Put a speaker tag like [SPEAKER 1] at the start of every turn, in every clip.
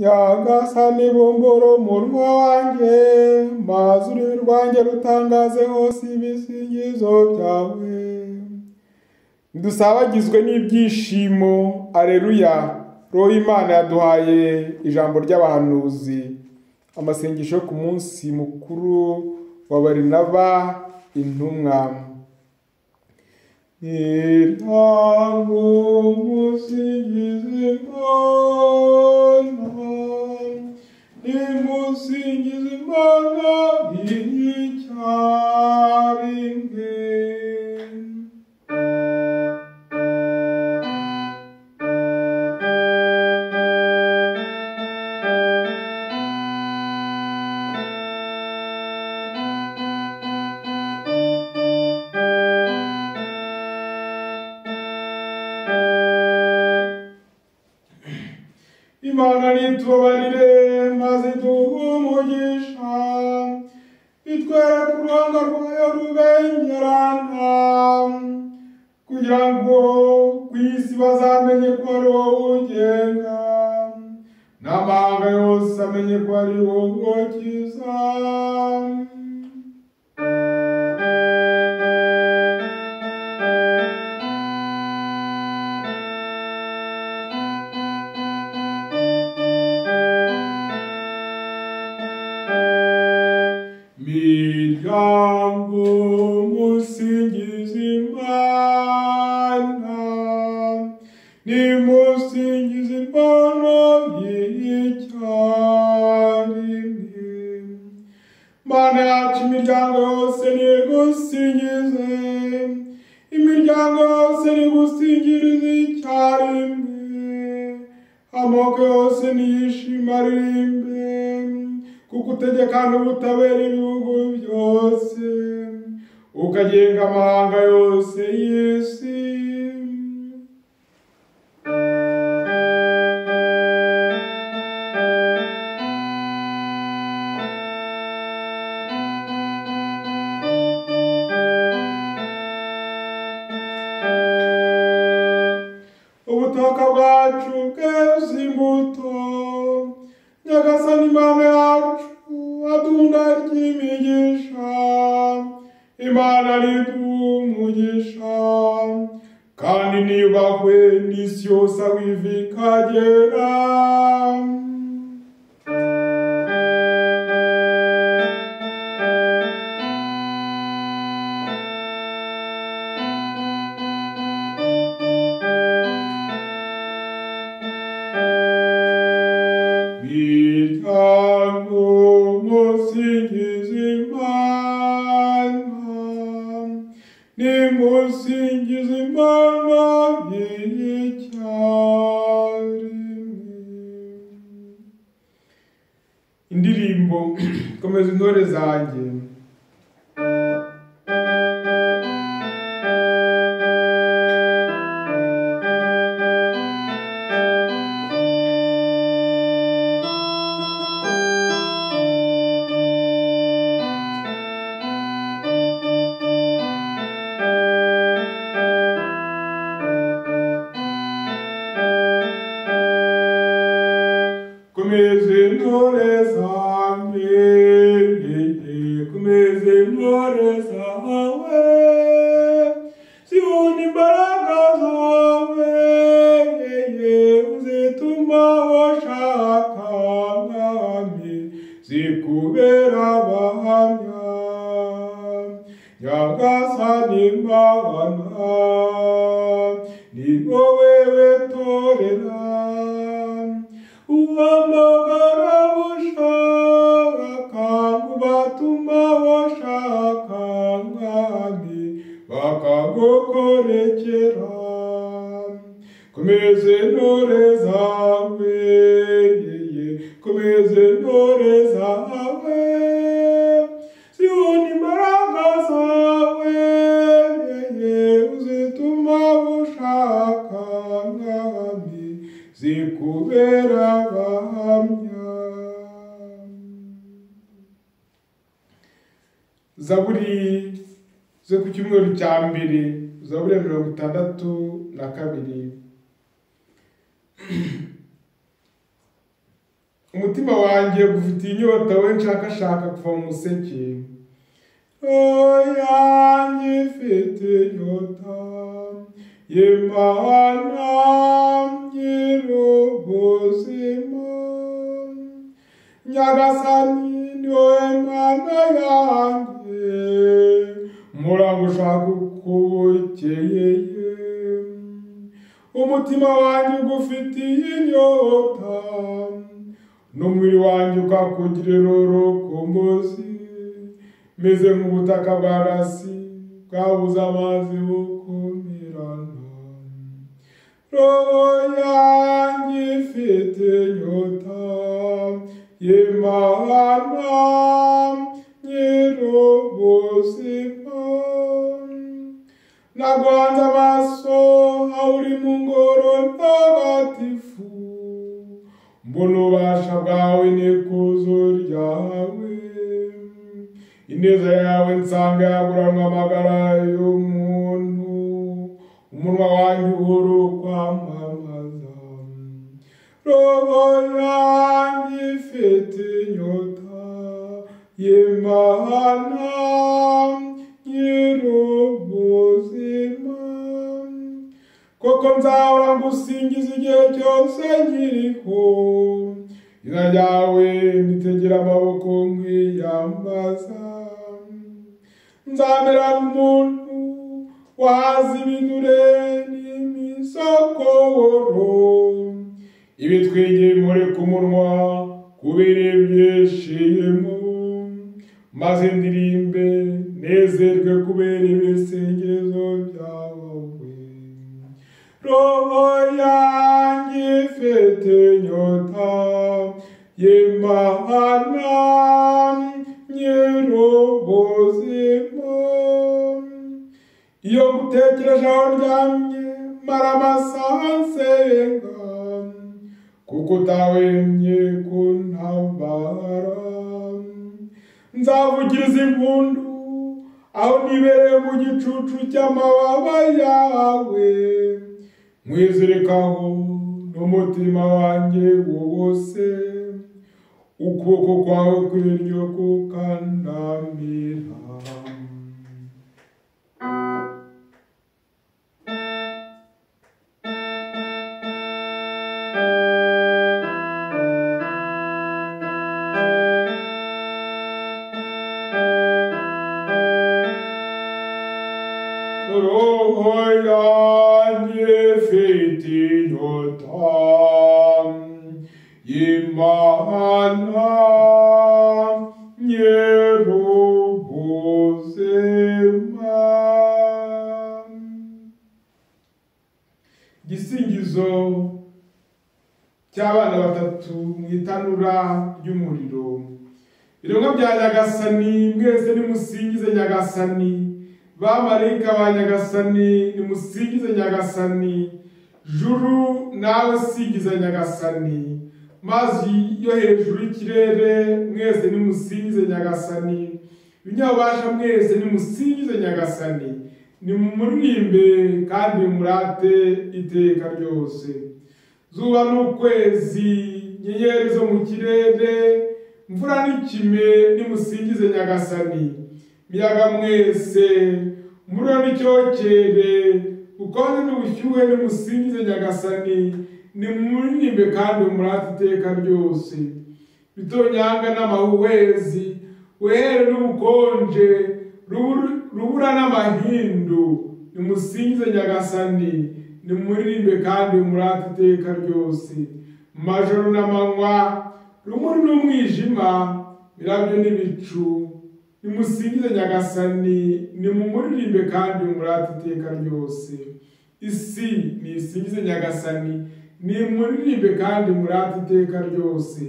[SPEAKER 1] Nyagasani bumbura umunwa wanjye, maze ururimi rwanjye rutangaze hose ibisingizo byawe. Dusabagizwe n'ibyishimo, aleluya. Roho Imana yaduhaye ijambo ry'abahanuzi, amasengesho ku munsi mukuru wa Barinaba intumwa. Ntango musingize Imana, nimusingize Imana icyarimwe. Imana nitubabarire maze iduhe umugisha, itwereke uruhanga rwayo rubengerana, kugira ngo ku isi bazamenye ko ari wowe ugenga, n'amahanga yose amenye ko ari wowe ukiza. Miryango musingize Imana, nimusingize Imana icyarimwe. Mana yacu, imiryango yose nigusingize, imiryango yose nigusingirize icyarimwe, amoko yose niyishime aririmbe, kuko utegekana ubutabera ibihugu byose, ukagenga amahanga yose y'isi. Ubutaka bwacu bweze imbuto, Nyagasani Imana yacu adunda ry'imigisha. Imana riduha umugisha, kandi niyubahwe n'isi yose aho iva ikagera. Miryango musingize Imana, nimusingize Imana icyarimwe. Indirimbo komeza intore zanjye. Komeze intore zanjye, komeze intore zawe, zibona imbaraga zawe, uzituma washaka mwami, zikubera abahamya. Nyagasani Imana, ni wowe wetorera, uhamagara ushaka, ubatuma bashaka mwami, bakagukorekera. Komeze intore zawe, komeze intore zawe, zibona imbaraga zawe, uzituma ushaka mwami, zikubera abahamya. Zaburi zo ku cyumweru cya mbere, Zaburi ya 62. umutima wanjye gufitiye inyota we nshakashaka kuva mu museke yanjye ifite inyota y'Imana nyir'ubuzima Nyagasani niwe Mana yanjye muragushaka uko bukeye umutima wanjye ugufitiye inyota n'umubiri wanjye ukakugirira urukumbuzi meze nk'ubutaka bw'agasi bwabuze amazi bukumirana roho yanjye ifite inyota y'Imana nyir'ubuzima nagwanze amaso aho uri mu ngoro ntagatifu mbona ububasha bwawe n'ikuzo ryawe ineza yawe nsanga yaguranwa amagara y'umuntu umunwa wanjye uhora ukwamamaza roho yanjye ifite inyota y'Imana nyir'ubuzima koko nzahora ngusingiza igihe cyose nkiriho izina ryawe nitegera amaboko nkwiyambaza nzamera nk'umuntu wazi ibinure n'imisokoro ibitwigimure ku munwa kubera ibyishimo maze ndirimbe nezerwe kubera ibisingizo byawe roho yanjye ifite inyota y'Imana nyir'ubuzima iyo ngutekereje aho ndyamye mara amasaha nsenga kuko utahwemye kuntabara nzavugiriza impundu aho nibereye mu gicucu cy'amababa yawe nkwizirikaho n'umutima wanjye wose ukuboko kwawe kw'indyo kukandamira roho yanjye ifite inyota y'Imana nyir'ubuzima igisingizo cy'abana batatu mu itanura ry'umuriro biremwa bya Nyagasani mwese nimusingize Nyagasani bamarayika ba Nyagasani nimusingize Nyagasani juru nawe singiza Nyagasani mazi yo hejuru y'ikirere mwese nimusingize Nyagasani binyabasha mwese nimusingize Nyagasani nimumuririmbe kandi murate iteka ryose zuba n'ukwezi nyenyeri zo mu kirere mvura n'ikime nimusingize Nyagasani miyaga mwese umuriro n'icyokere ukonje n'ubushyuhe nimusingize Nyagasani nimuririmbe kandi murate iteka ryose bitonyanga n'amahuhezi wehere n'ubukonje rubura n'amahindu nimusingize Nyagasani nimuririmbe kandi murate iteka ryose majoro n'amanywa rumuri n'umwijima mirabyo n'ibicu nimusingize Nyagasani nimumuririmbe kandi murate iteka ryose isi nisingize Nyagasani nimuririmbe kandi murate iteka ryose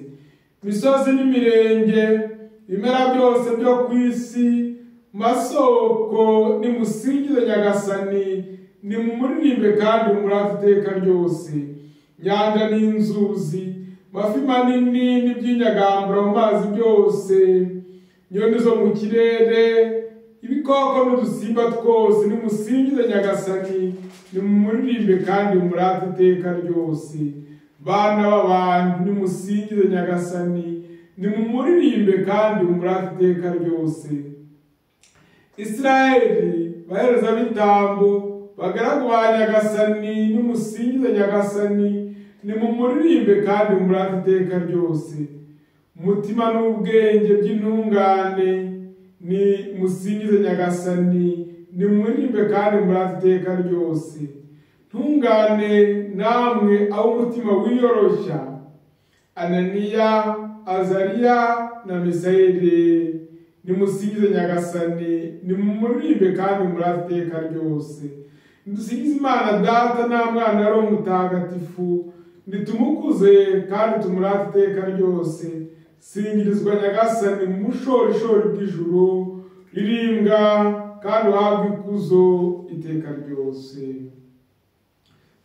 [SPEAKER 1] misozi n'imirenge imera byose byo ku isi masoko nimusingize Nyagasani nimumuririmbe kandi murate iteka ryose nyanja n'inzuzi mafi manini n'iby'inyagambura mu mazi byose nyoni zo mu kirere ibikoko n'udusimba twose nimusingize Nyagasani nimumuririmbe kandi murate iteka ryose bana b'abantu nimusingize Nyagasani, nimumuririmbe kandi mumurate iteka ryose. Israeli bahereza bitambo bagaragu ba Nyagasani, nimusingize Nyagasani, nimumuririmbe kandi mumurate iteka ryose. Umutima n'ubwenge by'intungane ni musingize Nyagasani, nimumuririmbe kandi mumurate iteka ryose. Ntungane namwe aho umutima wiyoroshya, Ananiya, Azariya na Misayeli, nimusingize Nyagasani, nimumuririmbe kandi mumurate iteka ryose. Dusingize Imana Data na Mwana na Roho Mutagatifu, nitumukuze kandi tumurate iteka ryose. Singirizwa Nyagasani mu bushorishori bw'ijuru, ririmbwa kandi uhabwe ikuzo iteka ryose.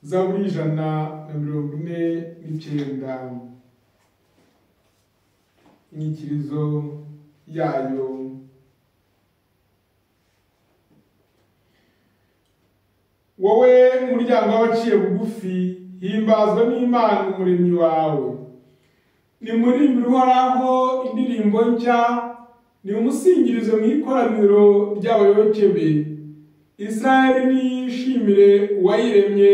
[SPEAKER 1] Zaburi 149 inyikirizo yayo. Wowe muryango w'abaciye bugufi, himbazwa n'Imana umuremyi wawe. Nimurimbire Uhoraho indirimbo nshya, nimumusingirize mu ikoraniro ry'abayoboke be. Israeli niyishimire uwayiremye,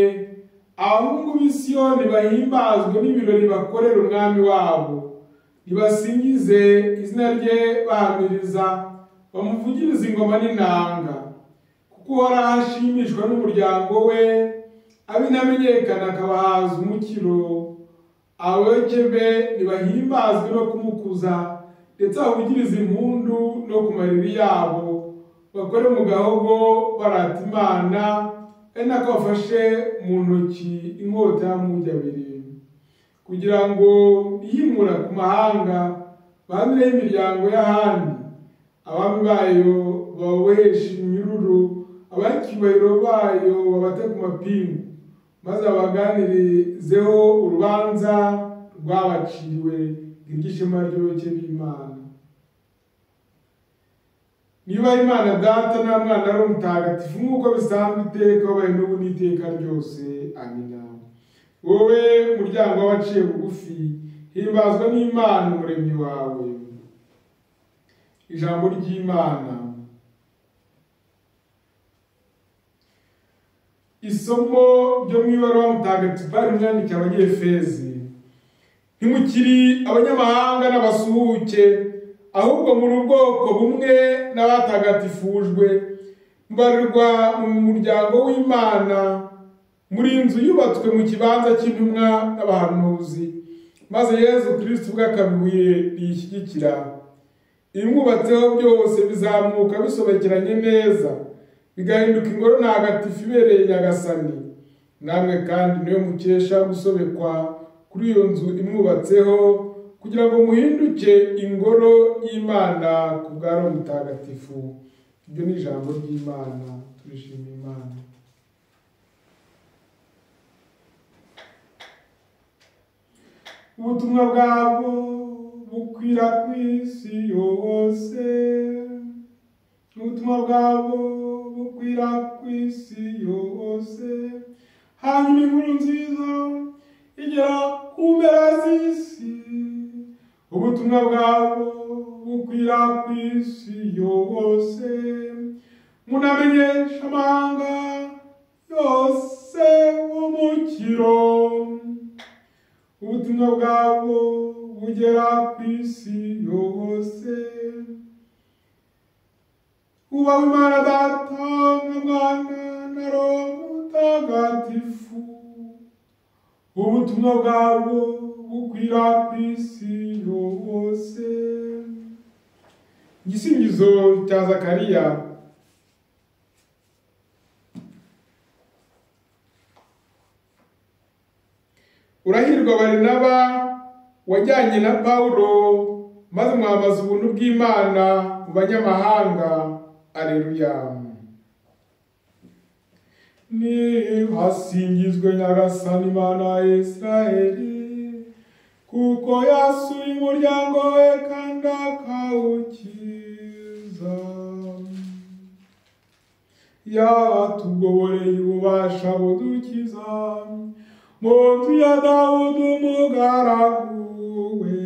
[SPEAKER 1] abahungu b'i Siyoni bahimbazwe n'ibirori bakorera umwami wabo. Nibasingize izina rye bahamiriza, bamuvugirize ingoma n'inanga. Kuko Uhoraho ashimishwa n'umuryango we, abinamenyekana akabahaza umukiro. Abayoboke be nibahimbazwe no kumukuza, ndetse bavugirize impundu no ku mariri yabo. Bakore mu gahogo barata Imana, ari nako bafashe mu ntoki inkota y'amugi abiri, kugira ngo yimura ku mahanga bamireho imiryango y'ahandi. Abami bayo babohesha iminyururu, abacyubahiro bayo babate ku mapingu, maze babaganirizeho urubanza rwabaciriwe ng'iry'ishema ry'abayoboke b'Imana. Niba Imana Data na Mwana na Roho Mutagatifu, nk'uko bisanzwe iteka wabaye n'ubu n'iteka ryose. Amina. Wowe muryango w'abaciye bugufi, himbazwa n'Imana umuremyi wawe. Ijambo ry'Imana. Isomo ryo mu ibaruwa Mutagatifu Pawulo yandikiye Abanyefezi. Ntimukiri abanyamahanga n'abasuhuke, ahubwo muri ubwoko bumwe n'abatagatifujwe, mubarirwa mu muryango w'Imana, muri inzu yubatswe mu kibanza cy'intumwa n'abahanuzi, maze Yezu Kristo ubwe akabibuye riyishyigikira. Ibimwubatseho byose bizamuka bisobekeranye neza, bigahinduka ingoro ntagatifu ibereye Nyagasani. Namwe kandi niyo mukesha gusobekwa kuri iyo nzu imwubatseho, kugira ngo muhinduke ingoro y'Imana ku bwa Roho Mutagatifu. Ibyo ni ijambo ry'Imana. Turishimira Imana. Ubutumwa bwabo bukwira ku isi yose. Ubutumwa bwabo bukwira ku isi yose. Hanyuma inkuru nziza igera ku mpera z'isi. Ubutumwa bwabo bukwira ku isi yose. Munamenyesha amahanga yose umukiro. Ubutumwa bwabo bugera ku isi yose. Ubaho Imana Data na Mwana na Roho Mutagatifu. Ubutumwa bwabo bukwira ku isi yose. Igisingizo cya Zakariya. Urahirwa Barinaba wajyanye na Pawulo, maze mwambaza ubuntu bw'Imana mu banyamahanga. Aleluya. Nihasingizwe Nyagasani Imana ya Israeli, kuko yasuye umuryango we kandi akawukiza. Yatugoboreye ububasha budukiza, mu nzu ya Dawudi umugaragu we,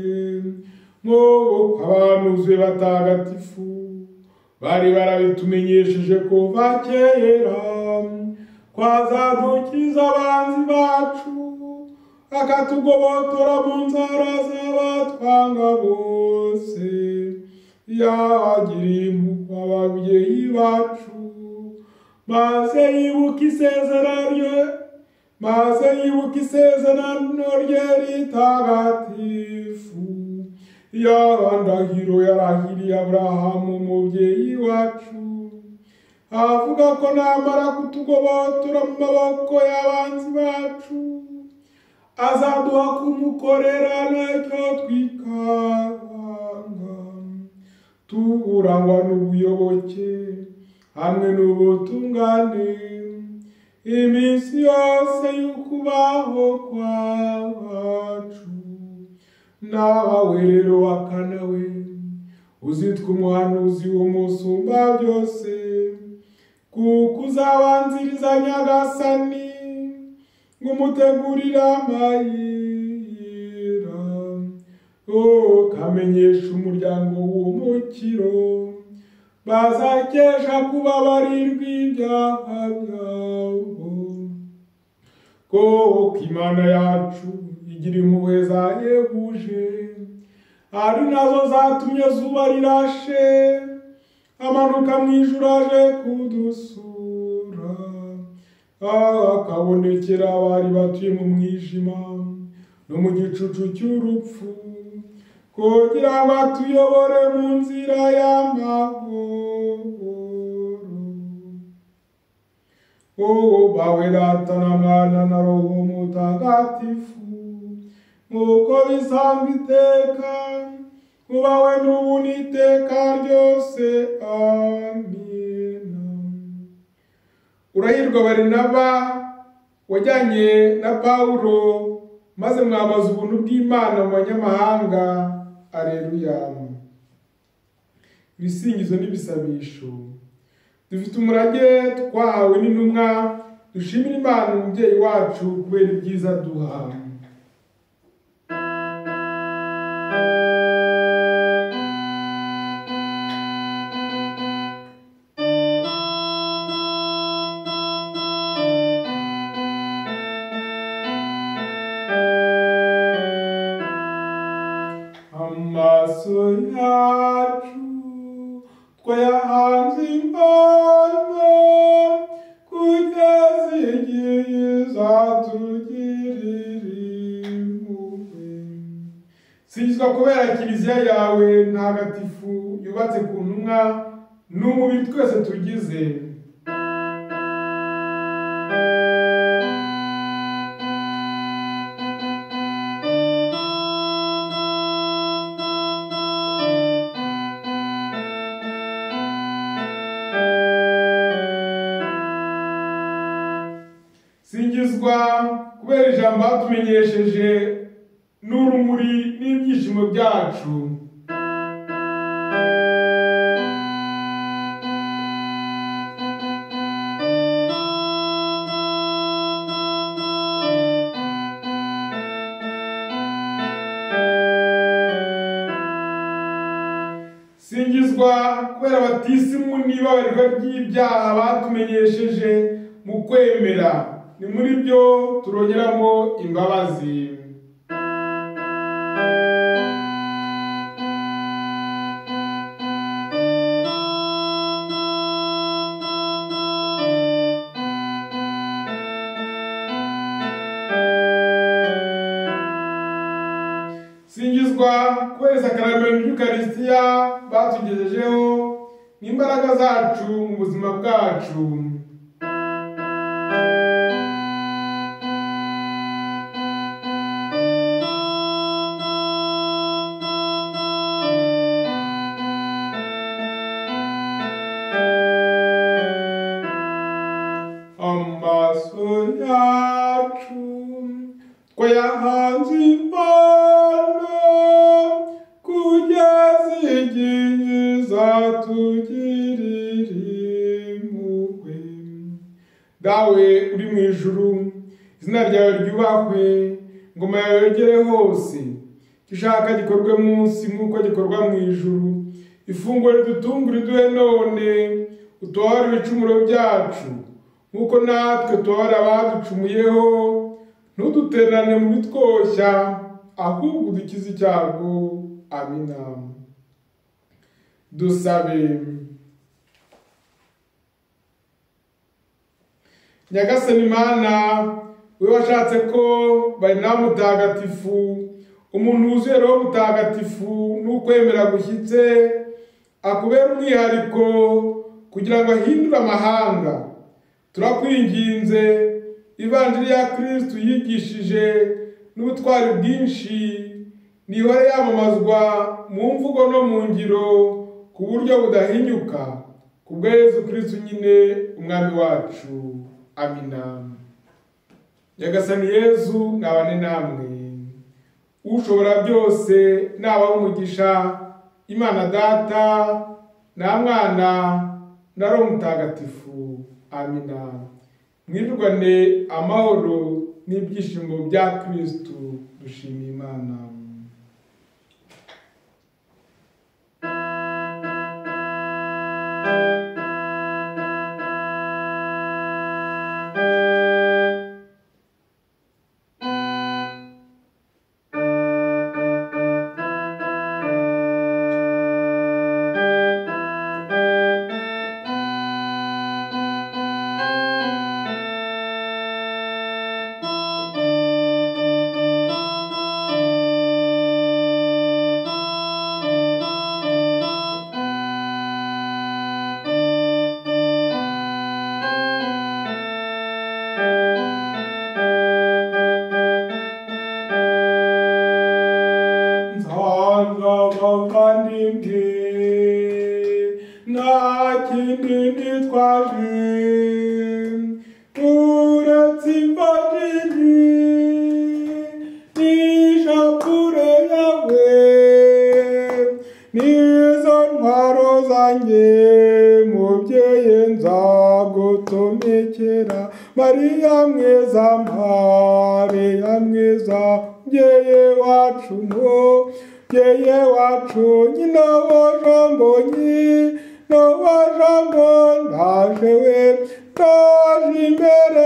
[SPEAKER 1] nk'uko abahanuzi batagatifu bari barabitumenyesheje kuva kera, ko azadukiza abanzi bacu, akatugobotora mu nzara z'abatwanga bose. Yagiriye impuhwe ababyeyi bacu, maze yibuka isezerano rye ritagatifu, ya ndahiro yarahiriye Aburahamu umubyeyi wacu, avuga ko namara kutugobotora mu maboko y'abanzi bacu, azaduha kumukorera ntacyo twikanga, turangwa n'ubuyoboke hamwe n'ubutungane iminsi yose y'ukubaho kwacu. Nawe rero wakana we, uzitwa umuhanuzi w'umusumba byose, kuko uzabanziriza Nyagasani ngo umutegurire amayira, ukamenyesha umuryango w'umukiro, bazakesha kubabarirwa ibyaha byabo. Kuko Imana yacu igira impuhwe zayehuje, ari nazo zatumye zuba rirashe amanuka mu ijuru aje kudusura, akabonekera abari batuye mu mwijima no mu gicucu cy'urupfu, kugira ngo atuyobore mu nzira y'amahoro. Bawe Data na Mwana na Roho Mutagatifu, nk'uko bisanzwe iteka, ubawe n'ubu n'iteka ryose. Amina. Urahirwa Barinaba wajyanye na Pawulo, maze mwamaze ubuntu bw'Imana mu banyamahanga. Aleluya. Ibisingizo n'ibisabisho. Dufite umurage twahawe n'intumwa, dushimira Imana umubyeyi wacu kubera ibyiza duha. Amaso yacu twayahanze Imana, kugeza igihe izatugirira impuhwe. Singizwa kubera Kiliziya yawe ntagatifu yubatse ku ntumwa n'umubiri twese tugize. Singizwa kubera ijambo batumenyesheje n'urumuri n'ibyishimo byacu. Singizwa kubera batisimu n'ibabarirwa ry'ibyaha batumenyesheje mu kwemera, ni muri byo turongeramo imbabazi. Singizwa kubera isakaramentu ry'Ukaristiya batugejejeho n'imbaraga zacu mu buzima bwacu. Amaso yacu twayahanze Imana, kugeza igihe izatugirira impuhwe. Dawe uri mu ijuru, izina ryawe ryubahwe, ingoma yawe yegere hose, gishaka gikorwe munsi nk'uko gikorwa mu ijuru. Ifunguro ridutungura iduhe none, utubabarire ibicumuro byacu nk'uko natwe tubabarira abaducumuyeho, ntudutererane mu bitwoshya, ahubwo udukize icyago. Amina. Dusabe. Nyagasani Imana, we washatse ko Barinawa mutagatifu, umuntu wuzuye Roho Mutagatifu n'ukwemera gushyitse, akubera umwihariko kugira ngo ahindure amahanga, turakwinginze ivanjiri ya Kristo yigishije n'ubutwari bwinshi nihore yamamazwa mu mvugo no mu ngiro ku buryo budahinyuka, kubwa Yezu Kristo nyine umwami wacu. Amina. Nyagasani Yezu nabane namwe, ushobora byose nabaha umugisha, Imana Data na Mwana na Roho Mutagatifu. Amina. Mwirugane amahoro n'ibyishimo bya Kristo. Dushimiye Imana. Maria mwiza, Maria mwiza, mbyeye wacu no, mbyeye wacu nyina wa jambo nyi, no wa jambo ndaje we, ndaje imbere